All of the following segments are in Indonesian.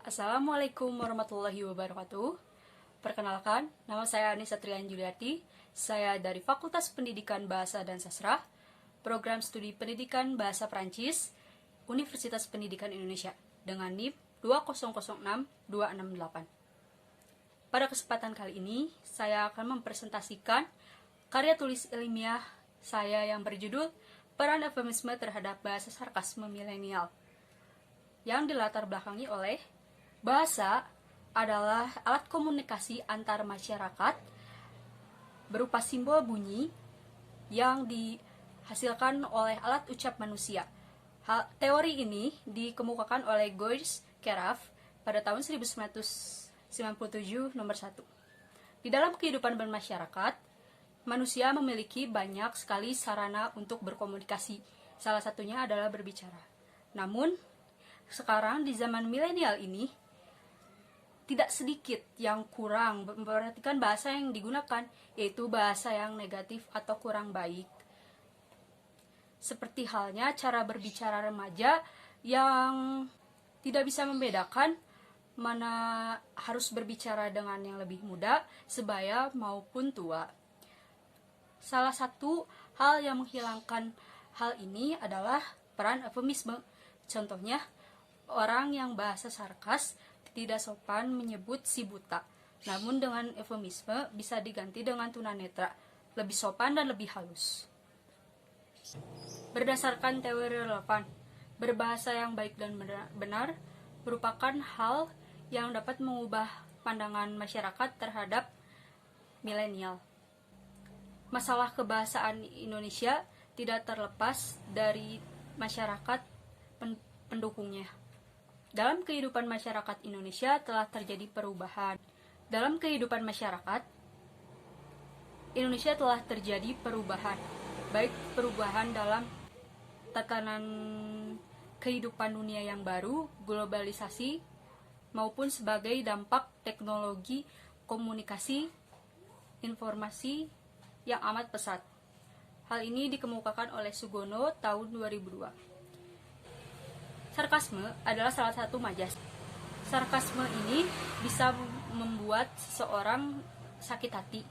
Assalamualaikum warahmatullahi wabarakatuh. Perkenalkan, nama saya Anissa Trian Juliati. Saya dari Fakultas Pendidikan Bahasa dan Sastra, Program Studi Pendidikan Bahasa Prancis, Universitas Pendidikan Indonesia, dengan NIM 2006268. Pada kesempatan kali ini, saya akan mempresentasikan karya tulis ilmiah saya yang berjudul Peran Eufemisme Terhadap Bahasa Sarkasme Milenial, yang dilatar belakangi oleh bahasa adalah alat komunikasi antar masyarakat berupa simbol bunyi yang dihasilkan oleh alat ucap manusia. Teori ini dikemukakan oleh Geuys Keraf pada tahun 1997 nomor 1. Di dalam kehidupan bermasyarakat, manusia memiliki banyak sekali sarana untuk berkomunikasi. Salah satunya adalah berbicara. Namun, sekarang di zaman milenial ini, tidak sedikit yang kurang memperhatikan bahasa yang digunakan, yaitu bahasa yang negatif atau kurang baik. Seperti halnya cara berbicara remaja yang tidak bisa membedakan mana harus berbicara dengan yang lebih muda, sebaya maupun tua. Salah satu hal yang menghilangkan hal ini adalah peran eufemisme. Contohnya, orang yang bahasa sarkas tidak sopan menyebut si buta, namun dengan eufemisme bisa diganti dengan tunanetra, lebih sopan dan lebih halus. Berdasarkan teori relevan, berbahasa yang baik dan benar merupakan hal yang dapat mengubah pandangan masyarakat terhadap milenial. Masalah kebahasaan Indonesia tidak terlepas dari masyarakat pendukungnya. Dalam kehidupan masyarakat Indonesia telah terjadi perubahan. Dalam kehidupan masyarakat Indonesia telah terjadi perubahan, baik perubahan dalam tatanan kehidupan dunia yang baru, globalisasi, maupun sebagai dampak teknologi komunikasi informasi yang amat pesat. Hal ini dikemukakan oleh Sugono tahun 2002. Sarkasme adalah salah satu majas. Sarkasme ini bisa membuat seseorang sakit hati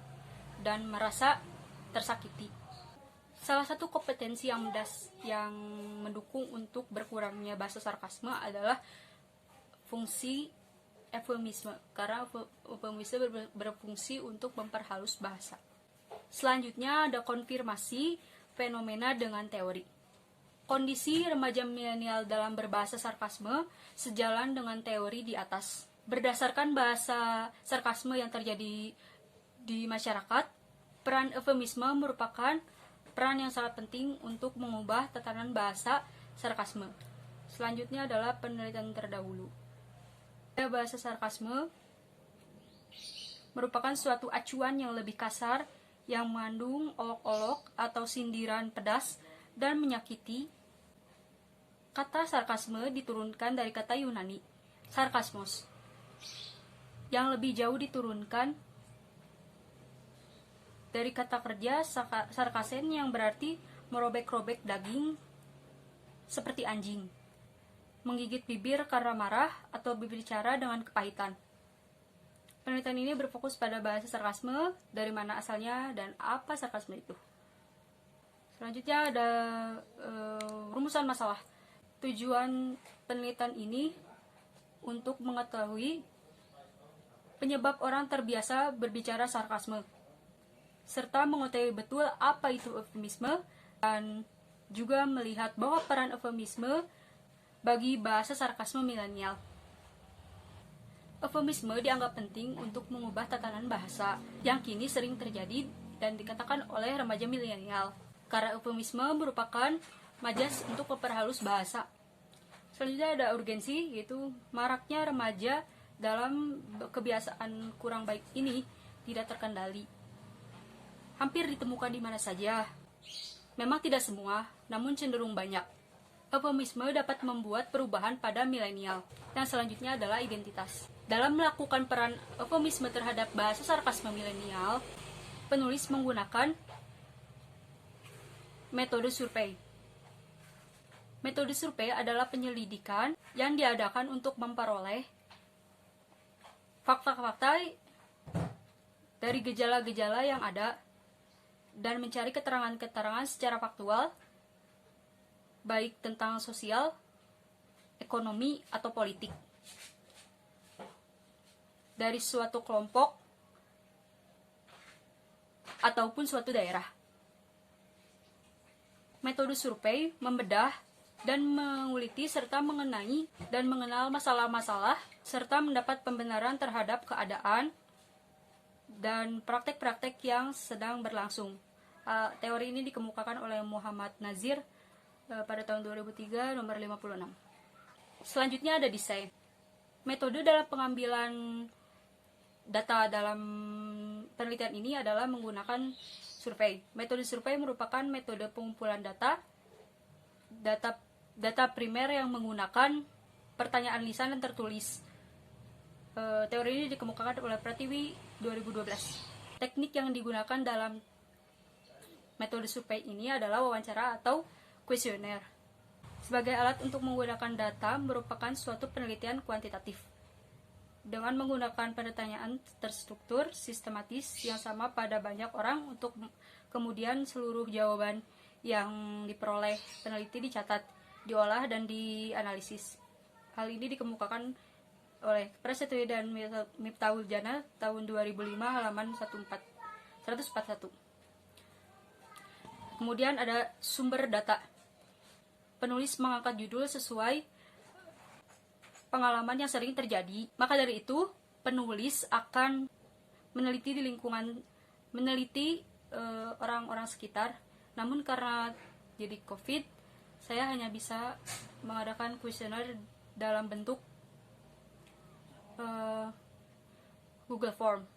dan merasa tersakiti. Salah satu kompetensi yang mendukung untuk berkurangnya bahasa sarkasme adalah fungsi eufemisme, karena eufemisme berfungsi untuk memperhalus bahasa. Selanjutnya ada konfirmasi fenomena dengan teori. Kondisi remaja milenial dalam berbahasa sarkasme sejalan dengan teori di atas. Berdasarkan bahasa sarkasme yang terjadi di masyarakat, peran eufemisme merupakan peran yang sangat penting untuk mengubah tatanan bahasa sarkasme. Selanjutnya adalah penelitian terdahulu. Bahasa sarkasme merupakan suatu acuan yang lebih kasar yang mengandung olok-olok atau sindiran pedas dan menyakiti. Kata sarkasme diturunkan dari kata Yunani, sarkasmos, yang lebih jauh diturunkan dari kata kerja sarkasen yang berarti merobek-robek daging seperti anjing, menggigit bibir karena marah, atau berbicara dengan kepahitan. Penelitian ini berfokus pada bahasa sarkasme, dari mana asalnya dan apa sarkasme itu. Selanjutnya ada rumusan masalah. Tujuan penelitian ini untuk mengetahui penyebab orang terbiasa berbicara sarkasme, serta mengetahui betul apa itu eufemisme, dan juga melihat bahwa peran eufemisme bagi bahasa sarkasme milenial. Eufemisme dianggap penting untuk mengubah tatanan bahasa yang kini sering terjadi dan dikatakan oleh remaja milenial, karena eufemisme merupakan majas untuk memperhalus bahasa. Selanjutnya ada urgensi, yaitu maraknya remaja dalam kebiasaan kurang baik ini tidak terkendali. Hampir ditemukan di mana saja. Memang tidak semua, namun cenderung banyak. Eufemisme dapat membuat perubahan pada milenial. Yang selanjutnya adalah identitas. Dalam melakukan peran eufemisme terhadap bahasa sarkasme milenial, penulis menggunakan metode survei. Metode survei adalah penyelidikan yang diadakan untuk memperoleh fakta-fakta dari gejala-gejala yang ada dan mencari keterangan-keterangan secara faktual baik tentang sosial, ekonomi, atau politik dari suatu kelompok ataupun suatu daerah. Metode survei membedah dan menguliti serta mengenai dan mengenal masalah-masalah serta mendapat pembenaran terhadap keadaan dan praktek-praktek yang sedang berlangsung. Teori ini dikemukakan oleh Muhammad Nazir pada tahun 2003 nomor 56. Selanjutnya ada desain. Metode dalam pengambilan data dalam penelitian ini adalah menggunakan survei. Metode survei merupakan metode pengumpulan data primer yang menggunakan pertanyaan lisan dan tertulis. Teori ini dikemukakan oleh Pratiwi 2012. Teknik yang digunakan dalam metode survei ini adalah wawancara atau kuesioner. Sebagai alat untuk menggunakan data merupakan suatu penelitian kuantitatif dengan menggunakan pertanyaan terstruktur, sistematis yang sama pada banyak orang untuk kemudian seluruh jawaban yang diperoleh peneliti dicatat, diolah, dan dianalisis. Hal ini dikemukakan oleh Prasetyo dan Miftahul Jana tahun 2005 halaman 141. Kemudian ada sumber data. Penulis mengangkat judul sesuai pengalaman yang sering terjadi. Maka dari itu, penulis akan meneliti di lingkungan, meneliti orang-orang sekitar. Namun karena jadi COVID, saya hanya bisa mengadakan kuesioner dalam bentuk Google Form.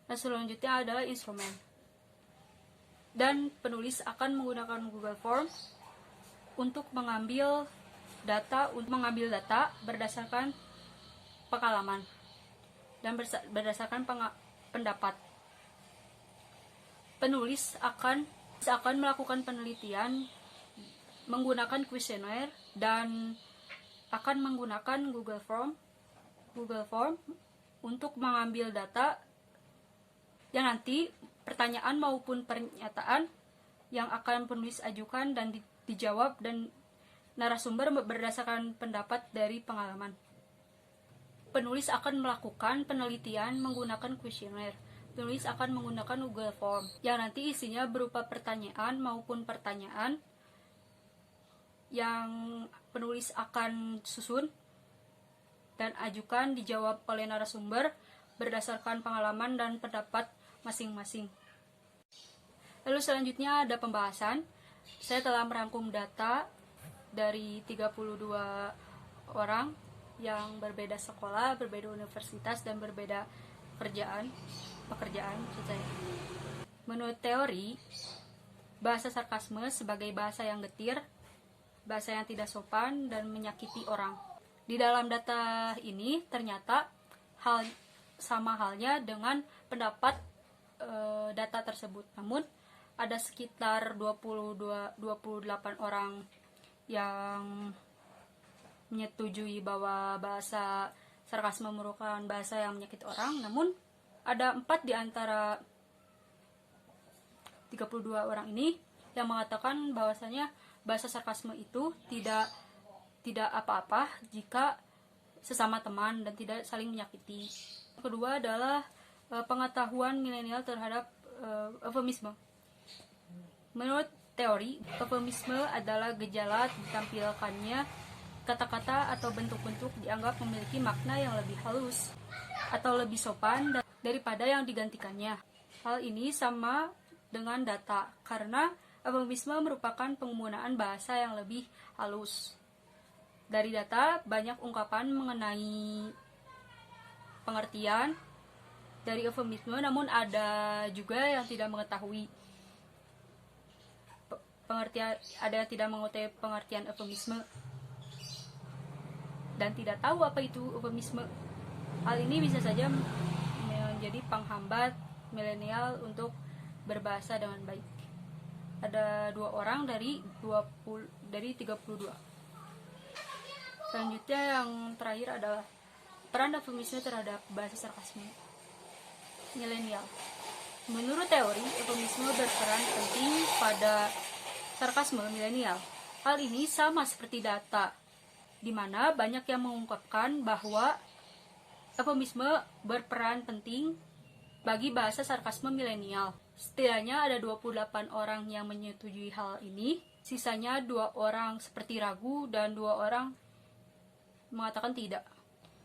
Dan selanjutnya adalah instrumen. Dan penulis akan menggunakan Google Form untuk mengambil data berdasarkan pengalaman dan berdasarkan pendapat. Penulis akan melakukan penelitian menggunakan kuesioner dan akan menggunakan Google Form untuk mengambil data yang nanti pertanyaan maupun pernyataan yang akan penulis ajukan dan dijawab dan narasumber berdasarkan pendapat dari pengalaman. Penulis akan melakukan penelitian menggunakan kuesioner. Penulis akan menggunakan Google Form yang nanti isinya berupa pertanyaan maupun pertanyaan yang penulis akan susun dan ajukan dijawab oleh narasumber berdasarkan pengalaman dan pendapat masing-masing. Lalu selanjutnya ada pembahasan. Saya telah merangkum data dari 32 orang yang berbeda sekolah, berbeda universitas, dan berbeda pekerjaan. Menurut teori, bahasa sarkasme sebagai bahasa yang getir, bahasa yang tidak sopan, dan menyakiti orang. Di dalam data ini ternyata sama halnya dengan pendapat data tersebut. Namun ada sekitar 28 orang yang menyetujui bahwa bahasa sarkasme merupakan bahasa yang menyakiti orang. Namun ada 4 di antara 32 orang ini yang mengatakan bahwasanya bahasa sarkasme itu tidak apa-apa jika sesama teman dan tidak saling menyakiti. Kedua adalah pengetahuan milenial terhadap eufemisme. Menurut teori, eufemisme adalah gejala ditampilkannya kata-kata atau bentuk-bentuk dianggap memiliki makna yang lebih halus atau lebih sopan daripada yang digantikannya. Hal ini sama dengan data, karena eufemisme merupakan penggunaan bahasa yang lebih halus. Dari data, banyak ungkapan mengenai pengertian dari eufemisme, namun ada juga yang tidak mengetahui ada yang tidak mengetahui pengertian eufemisme dan tidak tahu apa itu eufemisme. Hal ini bisa saja menjadi penghambat milenial untuk berbahasa dengan baik. Ada 2 orang dari 32. Selanjutnya yang terakhir adalah peran eufemisme terhadap bahasa sarkasme milenial. Menurut teori, eufemisme berperan penting pada sarkasme milenial. Hal ini sama seperti data, di mana banyak yang mengungkapkan bahwa eufemisme berperan penting bagi bahasa sarkasme milenial. Setidaknya ada 28 orang yang menyetujui hal ini, sisanya 2 orang seperti ragu dan 2 orang mengatakan tidak.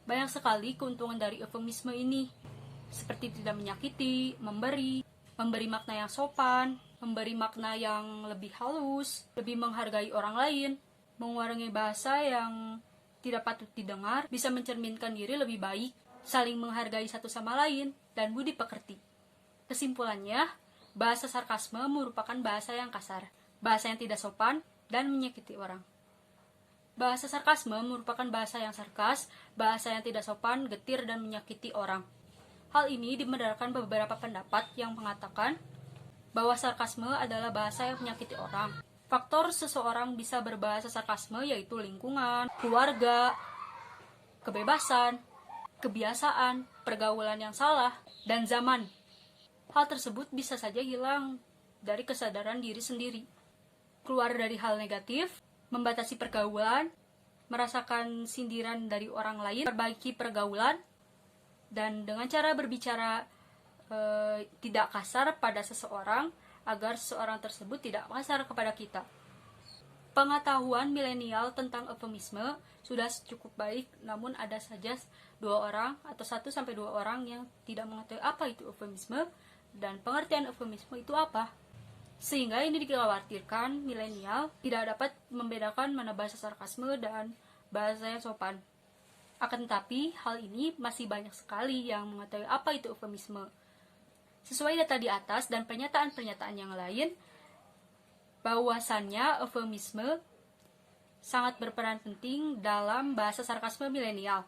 Banyak sekali keuntungan dari eufemisme ini, seperti tidak menyakiti, memberi makna yang sopan, memberi makna yang lebih halus, lebih menghargai orang lain, mengurangi bahasa yang tidak patut didengar, bisa mencerminkan diri lebih baik, saling menghargai satu sama lain, dan budi pekerti. Kesimpulannya, bahasa sarkasme merupakan bahasa yang kasar, bahasa yang tidak sopan, dan menyakiti orang. Bahasa sarkasme merupakan bahasa yang sarkas, bahasa yang tidak sopan, getir, dan menyakiti orang. Hal ini dibenarkan beberapa pendapat yang mengatakan bahwa sarkasme adalah bahasa yang menyakiti orang. Faktor seseorang bisa berbahasa sarkasme yaitu lingkungan, keluarga, kebebasan, kebiasaan, pergaulan yang salah, dan zaman. Hal tersebut bisa saja hilang dari kesadaran diri sendiri. Keluar dari hal negatif, membatasi pergaulan, merasakan sindiran dari orang lain, perbaiki pergaulan, dan dengan cara berbicara tidak kasar pada seseorang agar seseorang tersebut tidak kasar kepada kita. Pengetahuan milenial tentang eufemisme sudah cukup baik, namun ada saja 2 orang atau 1-2 orang yang tidak mengetahui apa itu eufemisme dan pengertian eufemisme itu apa. Sehingga ini dikhawatirkan milenial tidak dapat membedakan mana bahasa sarkasme dan bahasa yang sopan. Akan tetapi, hal ini masih banyak sekali yang mengetahui apa itu eufemisme. Sesuai data di atas dan pernyataan-pernyataan yang lain, bahwasannya eufemisme sangat berperan penting dalam bahasa sarkasme milenial.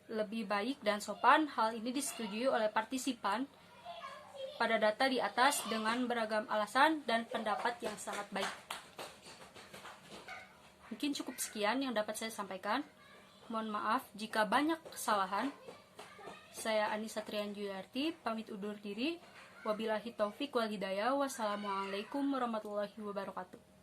Lebih baik dan sopan, hal ini disetujui oleh partisipan pada data di atas dengan beragam alasan dan pendapat yang sangat baik. Mungkin cukup sekian yang dapat saya sampaikan. Mohon maaf jika banyak kesalahan. Saya Anissa Trianjuyarti, pamit undur diri. Wabillahi taufik wal hidayah. Wassalamualaikum warahmatullahi wabarakatuh.